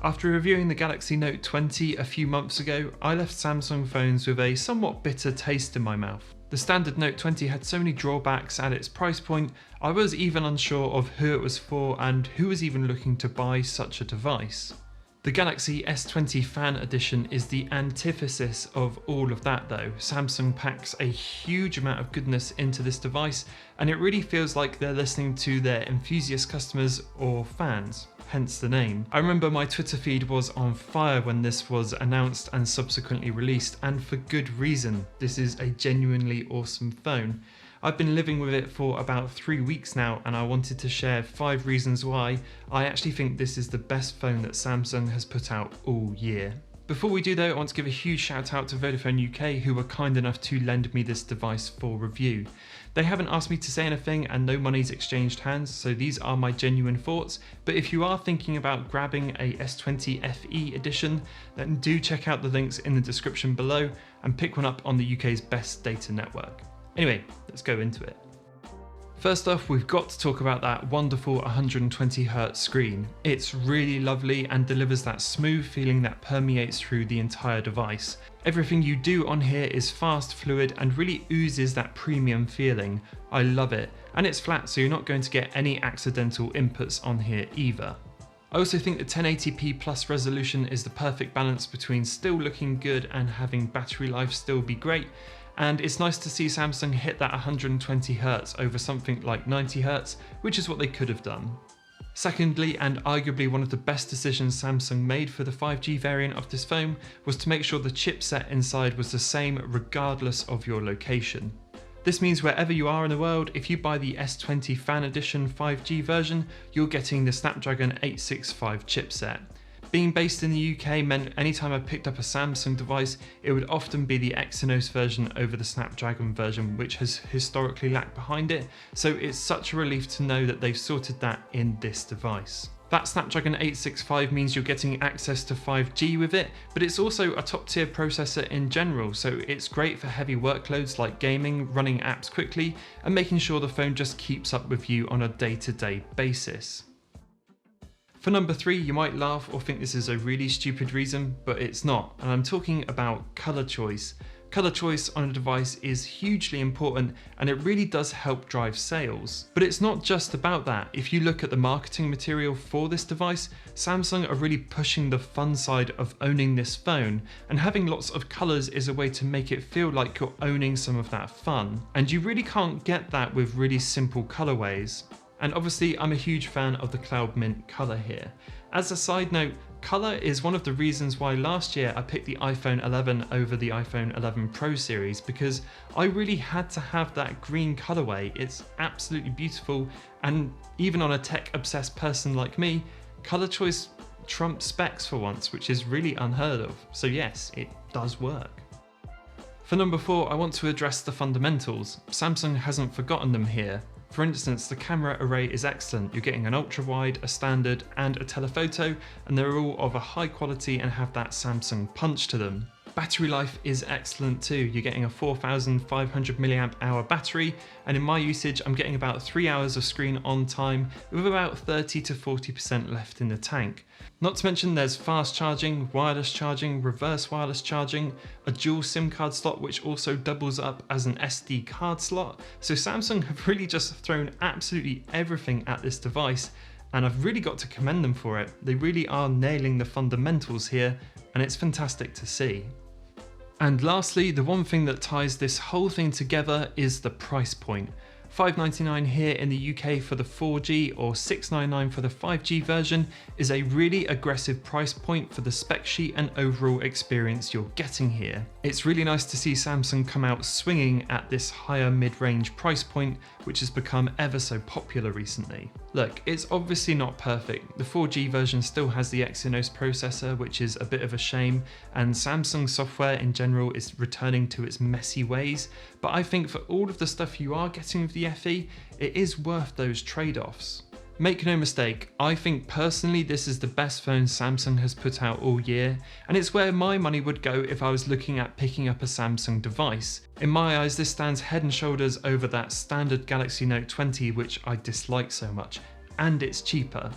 After reviewing the Galaxy Note 20 a few months ago, I left Samsung phones with a somewhat bitter taste in my mouth. The standard Note 20 had so many drawbacks at its price point, I was even unsure of who it was for and who was even looking to buy such a device. The Galaxy S20 Fan Edition is the antithesis of all of that though. Samsung packs a huge amount of goodness into this device, and it really feels like they're listening to their enthusiast customers or fans, hence the name. I remember my Twitter feed was on fire when this was announced and subsequently released, and for good reason. This is a genuinely awesome phone. I've been living with it for about 3 weeks now, and I wanted to share 5 reasons why I actually think this is the best phone that Samsung has put out all year. Before we do though, I want to give a huge shout out to Vodafone UK, who were kind enough to lend me this device for review. They haven't asked me to say anything and no money's exchanged hands, so these are my genuine thoughts. But if you are thinking about grabbing a S20 FE edition, then do check out the links in the description below and pick one up on the UK's best data network. Anyway, let's go into it. First off, we've got to talk about that wonderful 120Hz screen. It's really lovely and delivers that smooth feeling that permeates through the entire device. Everything you do on here is fast, fluid, and really oozes that premium feeling. I love it. And it's flat, so you're not going to get any accidental inputs on here either. I also think the 1080p plus resolution is the perfect balance between still looking good and having battery life still be great. And it's nice to see Samsung hit that 120Hz over something like 90Hz, which is what they could have done. Secondly, and arguably one of the best decisions Samsung made for the 5G variant of this phone, was to make sure the chipset inside was the same regardless of your location. This means wherever you are in the world, if you buy the S20 Fan Edition 5G version, you're getting the Snapdragon 865 chipset. Being based in the UK meant anytime I picked up a Samsung device, it would often be the Exynos version over the Snapdragon version, which has historically lagged behind it, so it's such a relief to know that they've sorted that in this device. That Snapdragon 865 means you're getting access to 5G with it, but it's also a top tier processor in general, so it's great for heavy workloads like gaming, running apps quickly, and making sure the phone just keeps up with you on a day-to-day basis. For number 3, you might laugh or think this is a really stupid reason, but it's not, and I'm talking about color choice. Color choice on a device is hugely important, and it really does help drive sales. But it's not just about that. If you look at the marketing material for this device, Samsung are really pushing the fun side of owning this phone, and having lots of colors is a way to make it feel like you're owning some of that fun. And you really can't get that with really simple colorways. And obviously I'm a huge fan of the Cloud Mint color here. As a side note, color is one of the reasons why last year I picked the iPhone 11 over the iPhone 11 Pro series, because I really had to have that green colorway. It's absolutely beautiful, and even on a tech obsessed person like me, color choice trumps specs for once, which is really unheard of. So yes, it does work. For number 4, I want to address the fundamentals. Samsung hasn't forgotten them here. For instance, the camera array is excellent. You're getting an ultra wide, a standard, and a telephoto, and they're all of a high quality and have that Samsung punch to them. Battery life is excellent too. You're getting a 4500 mAh battery, and in my usage I'm getting about 3 hours of screen on time with about 30 to 40% left in the tank. Not to mention there's fast charging, wireless charging, reverse wireless charging, a dual SIM card slot which also doubles up as an SD card slot. So Samsung have really just thrown absolutely everything at this device, and I've really got to commend them for it. They really are nailing the fundamentals here, and it's fantastic to see. And lastly, the one thing that ties this whole thing together is the price point. $599 here in the UK for the 4G or $699 for the 5G version is a really aggressive price point for the spec sheet and overall experience you're getting here. It's really nice to see Samsung come out swinging at this higher mid-range price point, which has become ever so popular recently. Look, it's obviously not perfect. The 4G version still has the Exynos processor, which is a bit of a shame, and Samsung software in general is returning to its messy ways, but I think for all of the stuff you are getting with the FE, it is worth those trade-offs. Make no mistake, I think personally this is the best phone Samsung has put out all year, and it's where my money would go if I was looking at picking up a Samsung device. In my eyes, this stands head and shoulders over that standard Galaxy Note 20, which I dislike so much, and it's cheaper.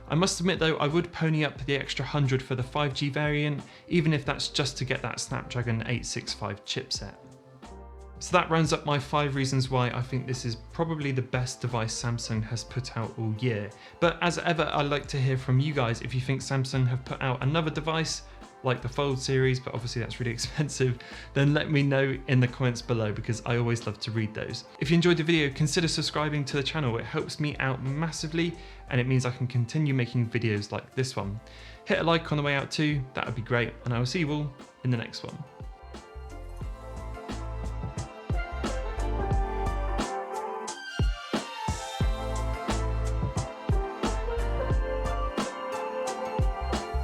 I must admit though, I would pony up the extra 100 for the 5G variant, even if that's just to get that Snapdragon 865 chipset. So that rounds up my 5 reasons why I think this is probably the best device Samsung has put out all year. But as ever, I'd like to hear from you guys if you think Samsung have put out another device like the Fold series, but obviously that's really expensive, then let me know in the comments below because I always love to read those. If you enjoyed the video, consider subscribing to the channel. It helps me out massively and it means I can continue making videos like this one. Hit a like on the way out too, that would be great, and I will see you all in the next one.